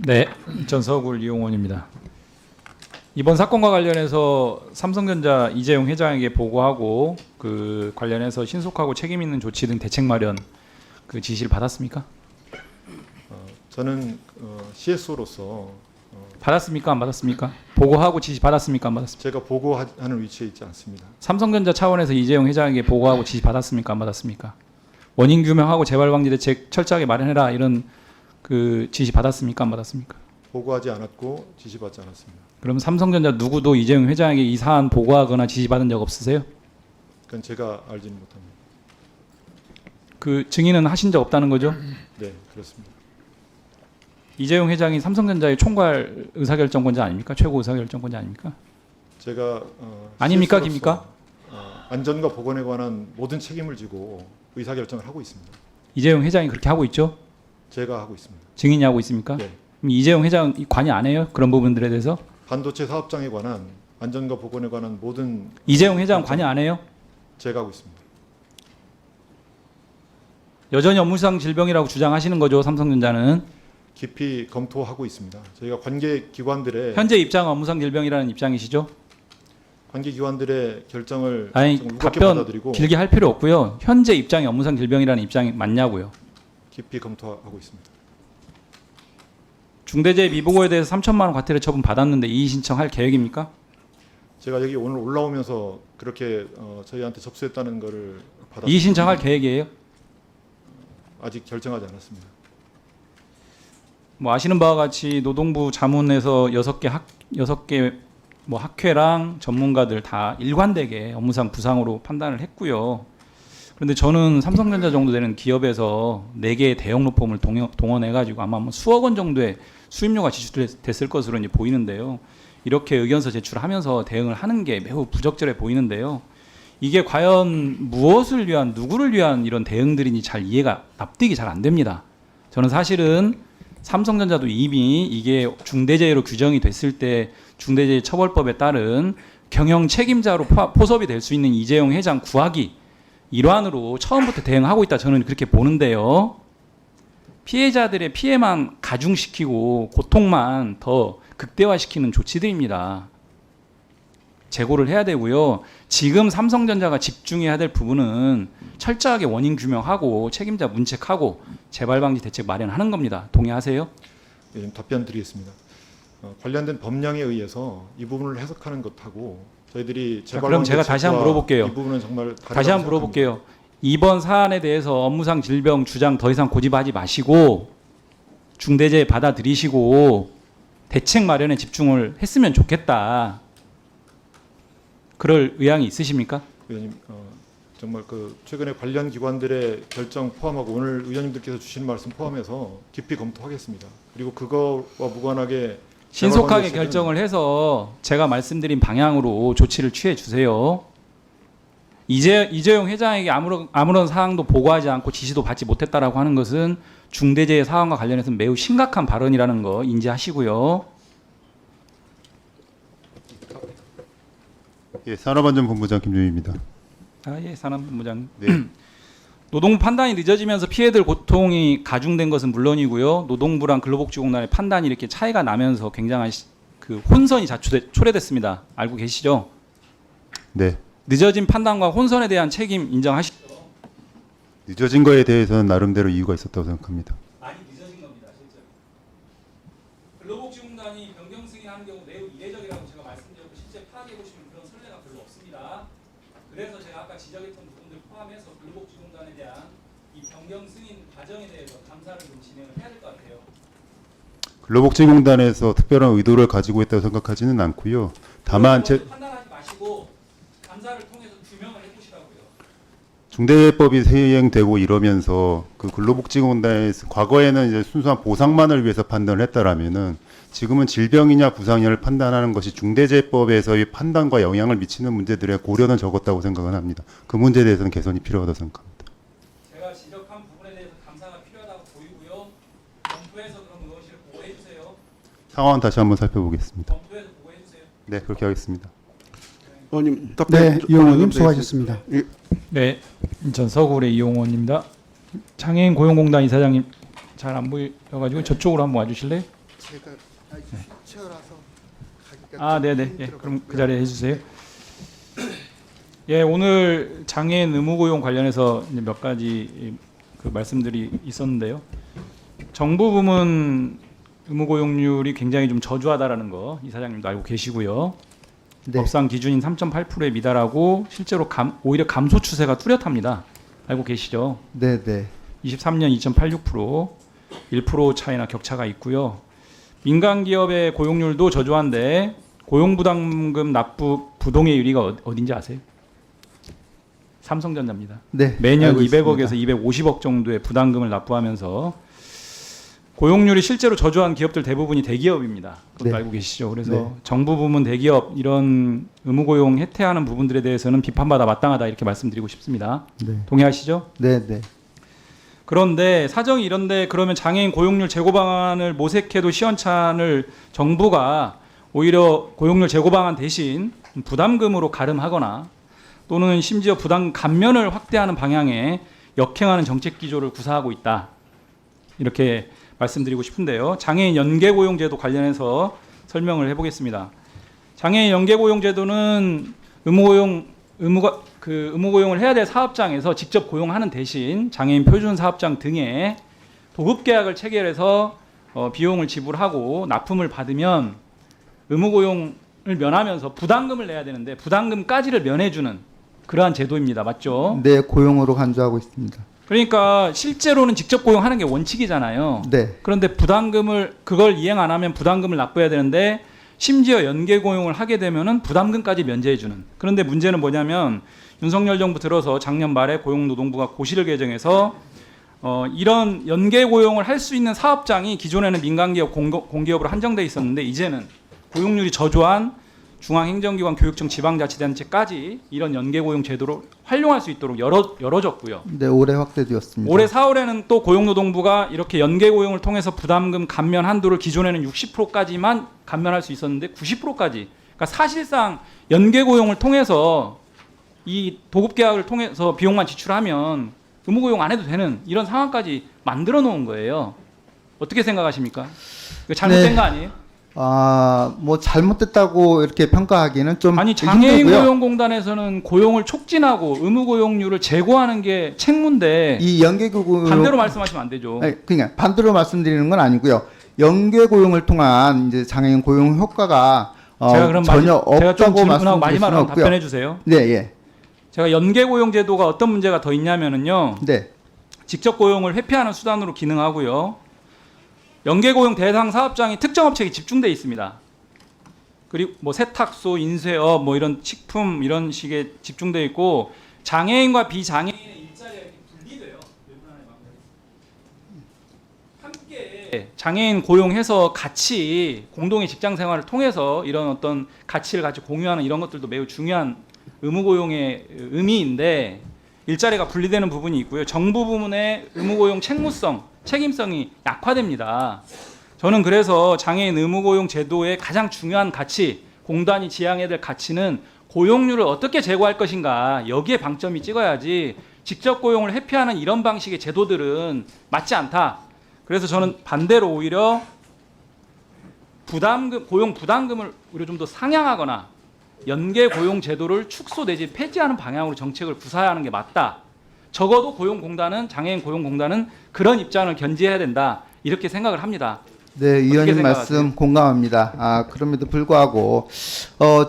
네, 전서구 이용원입니다. 이번 사건과 관련해서 삼성전자 이재용 회장에게 보고하고 그 관련해서 신속하고 책임 있는 조치 등 대책 마련 그 지시를 받았습니까? 저는 CSO로서 받았습니까? 안 받았습니까? 보고하고 지시 받았습니까? 안 받았습니까? 제가 보고하는 위치에 있지 않습니다. 삼성전자 차원에서 이재용 회장에게 보고하고 지시 받았습니까? 안 받았습니까? 원인 규명하고 재발 방지 대책 철저하게 마련해라 이런 그 지시 받았습니까? 안 받았습니까? 보고하지 않았고 지시받지 않았습니다. 그럼 삼성전자 누구도 이재용 회장에게 이 사안 보고하거나 지시 받은 적 없으세요? 그건 제가 알지는 못합니다. 그 증인은 하신 적 없다는 거죠? 네, 그렇습니다. 이재용 회장이 삼성전자의 총괄 의사결정권자 아닙니까? 최고 의사결정권자 아닙니까? 제가 아닙니까? CSO로서, 깁니까? 안전과 보건에 관한 모든 책임을 지고 의사결정을 하고 있습니다. 이재용 회장이 그렇게 하고 있죠? 제가 하고 있습니다. 증인이 하고 있습니까? 네. 그럼 이재용 회장 관여 안 해요? 그런 부분들에 대해서? 반도체 사업장에 관한 안전과 보건에 관한 모든 이재용 회장 관여 안 해요? 제가 하고 있습니다. 여전히 업무상 질병이라고 주장하시는 거죠, 삼성전자는? 깊이 검토하고 있습니다. 저희가 관계 기관들의 현재 입장은 업무상 질병이라는 입장이시죠? 관계 기관들의 결정을 아니, 좀 무겁게 답변 받아들이고 길게 할 필요 없고요. 현재 입장이 업무상 질병이라는 입장이 맞냐고요. 깊이 검토하고 있습니다. 중대재해 미보고에 대해서 3천만 원 과태료 처분 받았는데 이의 신청할 계획입니까? 제가 여기 오늘 올라오면서 그렇게 저희한테 접수했다는 것을 받았습니다. 이의 신청할 계획이에요? 아직 결정하지 않았습니다. 뭐 아시는 바와 같이 노동부 자문에서 6개 뭐 학회랑 전문가들 다 일관되게 업무상 부상으로 판단을 했고요. 그런데 저는 삼성전자 정도 되는 기업에서 4개의 대형 로펌을 동원해가지고 아마 뭐 수억 원 정도의 수임료가 지출됐을 것으로 이제 보이는데요. 이렇게 의견서 제출하면서 대응을 하는 게 매우 부적절해 보이는데요. 이게 과연 무엇을 위한, 누구를 위한 이런 대응들인지 잘 이해가 납득이 잘 안 됩니다. 저는 사실은 삼성전자도 이미 이게 중대재해로 규정이 됐을 때 중대재해처벌법에 따른 경영 책임자로 포섭이 될 수 있는 이재용 회장 구하기 일환으로 처음부터 대응하고 있다 저는 그렇게 보는데요. 피해자들의 피해만 가중시키고 고통만 더 극대화시키는 조치들입니다. 재고를 해야 되고요. 지금 삼성전자가 집중해야 될 부분은 철저하게 원인 규명하고 책임자 문책하고 재발 방지 대책 마련하는 겁니다. 동의하세요? 예, 좀 답변 드리겠습니다. 관련된 법령에 의해서 이 부분을 해석하는 것하고 저희들이 그럼 제가 다시 한번 물어볼게요. 이 부분은 정말 다시 한번 물어볼게요. 이번 사안에 대해서 업무상 질병 주장 더 이상 고집하지 마시고 중대재해 받아들이시고 대책 마련에 집중을 했으면 좋겠다. 그럴 의향이 있으십니까? 의원님, 정말 그 최근에 관련 기관들의 결정 포함하고 오늘 의원님들께서 주신 말씀 포함해서 깊이 검토하겠습니다. 그리고 그거와 무관하게 신속하게 결정을 해서 제가 말씀드린 방향으로 조치를 취해 주세요. 이재용 회장에게 아무런 사항도 보고하지 않고 지시도 받지 못했다라고 하는 것은 중대재해 사안과 관련해서 매우 심각한 발언이라는 거 인지하시고요. 예, 산업안전본부장 김유희입니다. 예, 산업본부장. 네. 노동부 판단이 늦어지면서 피해들 고통이 가중된 것은 물론이고요. 노동부랑 근로복지공단의 판단이 이렇게 차이가 나면서 굉장한 그 혼선이 초래됐습니다. 알고 계시죠? 네. 늦어진 판단과 혼선에 대한 책임 인정하시죠? 늦어진 거에 대해서는 나름대로 이유가 있었다고 생각합니다. 많이 늦어진 겁니다, 실제로. 근로복지공단이 변경 승인하는 경우 매우 이례적이라고 제가 말씀드렸고 실제 파악해 보시면 그런 선례가 별로 없습니다. 그래서 제가 아까 지적했던 부분들 포함해서 근로복지공단에 대한 이 변경 승인 과정에 대해서 감사를 좀 진행을 해야 될 것 같아요. 근로복지공단에서 특별한 의도를 가지고 있다고 생각하지는 않고요. 다만 판단하지 마시고 감사를 통해서 규명을 해보시라고요. 중대재해법이 시행되고 이러면서 그 근로복지공단에서 과거에는 이제 순수한 보상만을 위해서 판단을 했다라면은 지금은 질병이냐 부상이냐를 판단하는 것이 중대재해법에서의 판단과 영향을 미치는 문제들의 고려는 적었다고 생각은 합니다. 그 문제에 대해서는 개선이 필요하다고 생각합니다. 제가 지적한 부분에 대해서 감사가 필요하다고 보이고요. 검토해서 그럼 의원실을 보고해 주세요. 상황은 다시 한번 살펴보겠습니다. 검토해서 보고해 주세요. 네, 그렇게 하겠습니다. 의원님 네, 이용호님 수고하셨습니다. 네, 전 서구의 이용호입니다. 장애인 고용공단 이사장님 잘 안 보여가지고 저쪽으로 한번 와주실래요? 제가 체어라서 아, 네네. 예, 그럼 그 자리에 해주세요. 예, 오늘 장애인 의무고용 관련해서 이제 몇 가지 그 말씀들이 있었는데요. 정부 부문 의무고용률이 굉장히 좀 저조하다라는 거 이사장님도 알고 계시고요. 네. 법상 기준인 3.8%에 미달하고 실제로 오히려 감소 추세가 뚜렷합니다. 알고 계시죠? 네, 네. 23년 2.86%, 1% 차이나 격차가 있고요. 민간 기업의 고용률도 저조한데 고용부담금 납부 부동의 1위가 어딘지 아세요? 삼성전자입니다. 네. 매년 알고 200억에서 있습니다. 250억 정도의 부담금을 납부하면서 고용률이 실제로 저조한 기업들 대부분이 대기업입니다. 그것도 네. 알고 계시죠? 그래서 네. 정부 부문 대기업 이런 의무고용 혜택하는 부분들에 대해서는 비판받아 마땅하다 이렇게 말씀드리고 싶습니다. 네. 동의하시죠? 네, 네. 그런데 사정이 이런데 그러면 장애인 고용률 제고 방안을 모색해도 시원찮을 정부가 오히려 고용률 제고 방안 대신 부담금으로 가름하거나 또는 심지어 부담 감면을 확대하는 방향에 역행하는 정책 기조를 구사하고 있다. 이렇게 말씀드리고 싶은데요. 장애인 연계고용제도 관련해서 설명을 해보겠습니다. 장애인 연계고용제도는 의무고용을 해야 될 사업장에서 직접 고용하는 대신 장애인 표준 사업장 등에 도급계약을 체결해서 비용을 지불하고 납품을 받으면 의무고용을 면하면서 부담금을 내야 되는데 부담금까지를 면해주는 그러한 제도입니다. 맞죠? 네, 고용으로 간주하고 있습니다. 그러니까 실제로는 직접 고용하는 게 원칙이잖아요. 네. 그런데 그걸 이행 안 하면 부담금을 납부해야 되는데 심지어 연계 고용을 하게 되면은 부담금까지 면제해 주는. 그런데 문제는 뭐냐면 윤석열 정부 들어서 작년 말에 고용노동부가 고시를 개정해서 이런 연계 고용을 할 수 있는 사업장이 기존에는 민간기업 공기업으로 한정돼 있었는데 이제는 고용률이 저조한 중앙행정기관, 교육청, 지방자치단체까지 이런 연계고용 제도를 활용할 수 있도록 열어줬고요. 네, 올해 확대되었습니다. 올해 4월에는 또 고용노동부가 이렇게 연계고용을 통해서 부담금 감면 한도를 기존에는 60%까지만 감면할 수 있었는데 90%까지. 그러니까 사실상 연계고용을 통해서 이 도급계약을 통해서 비용만 지출하면 의무고용 안 해도 되는 이런 상황까지 만들어 놓은 거예요. 어떻게 생각하십니까? 이거 잘못된 네. 거 아니에요? 뭐 잘못됐다고 이렇게 평가하기는 좀 아니 장애인 힘들고요. 고용공단에서는 고용을 촉진하고 의무고용률을 제고하는 게 책무인데 이 연계고용 반대로 말씀하시면 안 되죠. 아니, 그냥 반대로 말씀드리는 건 아니고요. 연계고용을 통한 이제 장애인 고용 효과가 제가 그럼 전혀 제가 좀 없다고 질문하고 말씀드릴 수는 마지막으로 없고요. 답변해 주세요. 네, 예. 제가 연계고용 제도가 어떤 문제가 더 있냐면은요. 네. 직접 고용을 회피하는 수단으로 기능하고요. 연계고용 대상 사업장이 특정 업체에 집중돼 있습니다. 그리고 뭐 세탁소, 인쇄업, 뭐 이런 식품 이런 식에 집중돼 있고 장애인과 비장애인의 일자리가 이렇게 분리돼요. 함께 장애인 고용해서 같이 공동의 직장 생활을 통해서 이런 어떤 가치를 같이 공유하는 이런 것들도 매우 중요한 의무고용의 의미인데 일자리가 분리되는 부분이 있고요. 정부 부문의 의무고용 책임성이 약화됩니다. 저는 그래서 장애인 의무고용 제도의 가장 중요한 가치, 공단이 지향해야 될 가치는 고용률을 어떻게 제고할 것인가 여기에 방점이 찍어야지 직접 고용을 회피하는 이런 방식의 제도들은 맞지 않다. 그래서 저는 반대로 오히려 고용 부담금을 오히려 좀 더 상향하거나 연계 고용 제도를 축소 내지 폐지하는 방향으로 정책을 구사하는 게 맞다. 적어도 장애인 고용공단은 그런 입장을 견지해야 된다. 이렇게 생각을 합니다. 네, 의원님 생각하세요? 말씀 공감합니다. 그럼에도 불구하고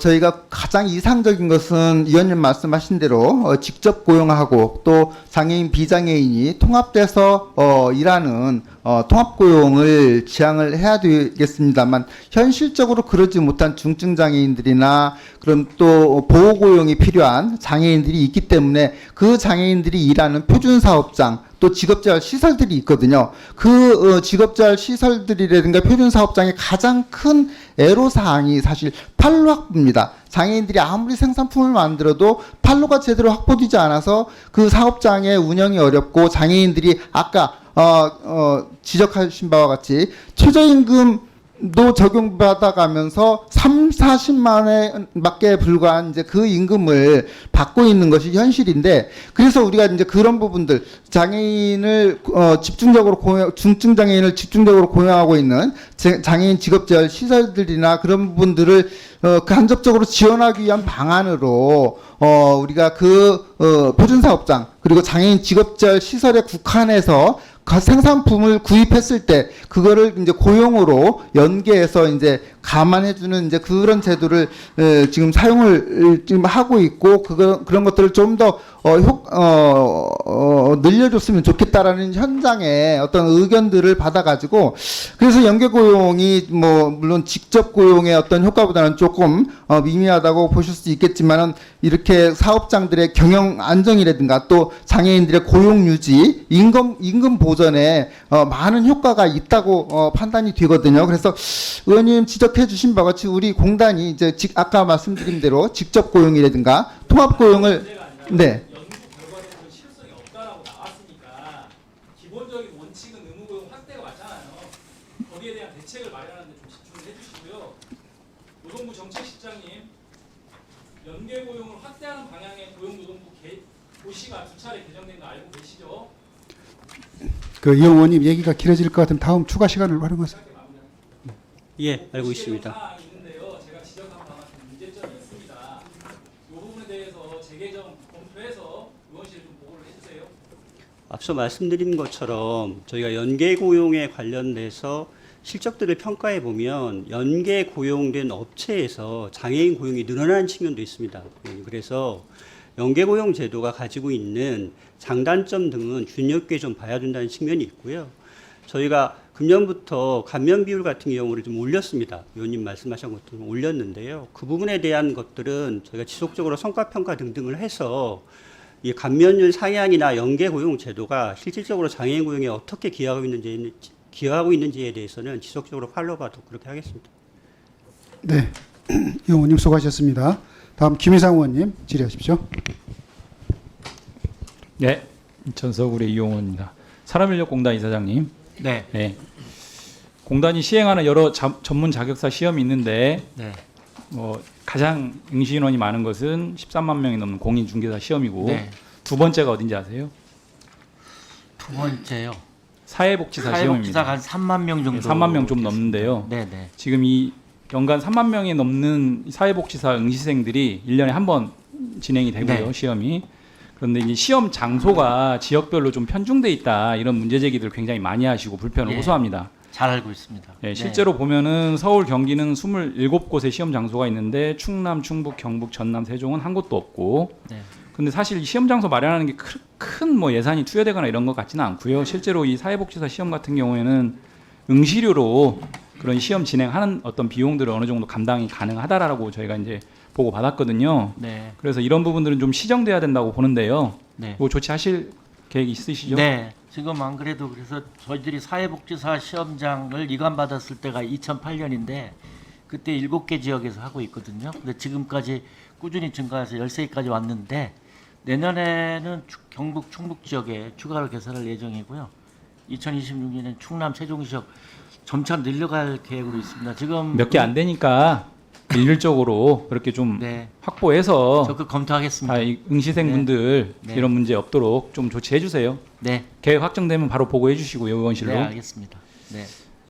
저희가 가장 이상적인 것은 의원님 말씀하신 대로 직접 고용하고 또 장애인 비장애인이 통합돼서 일하는 통합고용을 지향을 해야 되겠습니다만 현실적으로 그러지 못한 중증 장애인들이나 그럼 또 보호고용이 필요한 장애인들이 있기 때문에 그 장애인들이 일하는 표준사업장 또 직업재활 시설들이 있거든요. 그 직업재활 시설들이라든가 표준사업장의 가장 큰 애로사항이 사실 판로 확보입니다. 장애인들이 아무리 생산품을 만들어도 판로가 제대로 확보되지 않아서 그 사업장의 운영이 어렵고 장애인들이 아까 지적하신 바와 같이 최저임금 도 적용받아가면서 40만 원밖에 불과한 이제 그 임금을 받고 있는 것이 현실인데, 그래서 우리가 이제 그런 부분들, 장애인을 집중적으로 중증 장애인을 집중적으로 고용하고 있는 장애인 직업재활 시설들이나 그런 부분들을 간접적으로 지원하기 위한 방안으로 우리가 표준사업장 그리고 장애인 직업재활 시설에 국한해서 생산품을 구입했을 때 그거를 이제 고용으로 연계해서 이제 감안해주는 이제 그런 제도를 지금 사용을 지금 하고 있고, 그런 것들을 좀 더 늘려줬으면 좋겠다라는 현장의 어떤 의견들을 받아가지고, 그래서 연계 고용이 뭐 물론 직접 고용의 어떤 효과보다는 조금 미미하다고 보실 수 있겠지만은, 이렇게 사업장들의 경영 안정이라든가 또 장애인들의 고용 유지, 임금 보전에 많은 효과가 있다고 판단이 되거든요. 그래서 의원님 지적해 주신 바와 같이 우리 공단이 이제 아까 말씀드린 대로 직접 고용이라든가 통합 고용을 네. 연구 결과로는 실효성이 없다라고 나왔으니까 기본적인 원칙은 의무 고용 확대가 맞잖아요. 거기에 대한 대책을 마련하는 데 좀 집중을 해주시고요. 노동부 정책실장님, 연계 고용을 확대하는 방향의 고용노동부 고시가 2차례 개정된 거 알고 계시죠? 그 이 의원님 얘기가 길어질 것 같으면 다음 추가 시간을 활용하세요. 예, 알고 고시에 좀 있습니다. 사항이 있는데요. 제가 지적한 바가 좀 문제점이 있습니다. 이 부분에 대해서 재개정 검토해서 의원실 좀 보고를 해주세요. 앞서 말씀드린 것처럼 저희가 연계 고용에 관련돼서 실적들을 평가해 보면 연계 고용된 업체에서 장애인 고용이 늘어나는 측면도 있습니다. 그래서 연계 고용 제도가 가지고 있는 장단점 등은 균형있게 좀 봐야 된다는 측면이 있고요. 저희가 금년부터 감면 비율 같은 경우를 좀 올렸습니다. 의원님 말씀하신 것도 좀 올렸는데요. 그 부분에 대한 것들은 저희가 지속적으로 성과 평가 등등을 해서 이 감면율 상향이나 연계 고용 제도가 실질적으로 장애인 고용에 어떻게 기여하고 있는지에 대해서는 지속적으로 팔로우하도록 그렇게 하겠습니다. 네, 이 의원님 수고하셨습니다. 다음 김희상 의원님 질의하십시오. 네, 전서구의 이용호입니다. 사람인력공단 이사장님. 네. 공단이 시행하는 여러 전문 자격사 시험이 있는데 네. 가장 응시 인원이 많은 것은 13만 명이 넘는 공인중개사 시험이고 네. 두 번째가 어딘지 아세요? 두 번째요. 사회복지사 사회복지사가 시험입니다. 한 3만 명 정도. 3만 명 좀 넘는데요. 네네. 지금 이 연간 3만 명이 넘는 사회복지사 응시생들이 1년에 한 번 진행이 되고요. 네. 시험이. 그런데 이 시험 장소가 지역별로 좀 편중돼 있다, 이런 문제 제기들 굉장히 많이 하시고 불편을 예. 호소합니다. 잘 알고 있습니다. 네, 실제로 보면은 서울, 경기는 27곳의 시험 장소가 있는데 충남, 충북, 경북, 전남, 세종은 한 곳도 없고. 네. 근데 사실 시험 장소 마련하는 게 큰 뭐 예산이 투여되거나 이런 것 같지는 않고요. 실제로 이 사회복지사 시험 같은 경우에는 응시료로 그런 시험 진행하는 어떤 비용들을 어느 정도 감당이 가능하다라고 저희가 이제 보고 받았거든요. 네. 그래서 이런 부분들은 좀 시정돼야 된다고 보는데요. 네. 이거 조치하실 계획 있으시죠? 네. 지금 안 그래도 그래서 저희들이 사회복지사 시험장을 이관받았을 때가 2008년인데 그때 7개 지역에서 하고 있거든요. 근데 지금까지 꾸준히 증가해서 13개까지 왔는데 내년에는 경북, 충북 지역에 추가로 개설할 예정이고요. 2026년에는 충남, 세종 지역 점차 늘려갈 계획으로 있습니다. 지금 몇 개 안 되니까 일률적으로 그렇게 좀 네. 확보해서 적극 검토하겠습니다. 다 이 응시생분들 네. 이런 문제 없도록 좀 조치해 주세요. 네. 계획 확정되면 바로 보고해 주시고요, 의원실로. 네, 알겠습니다. 네.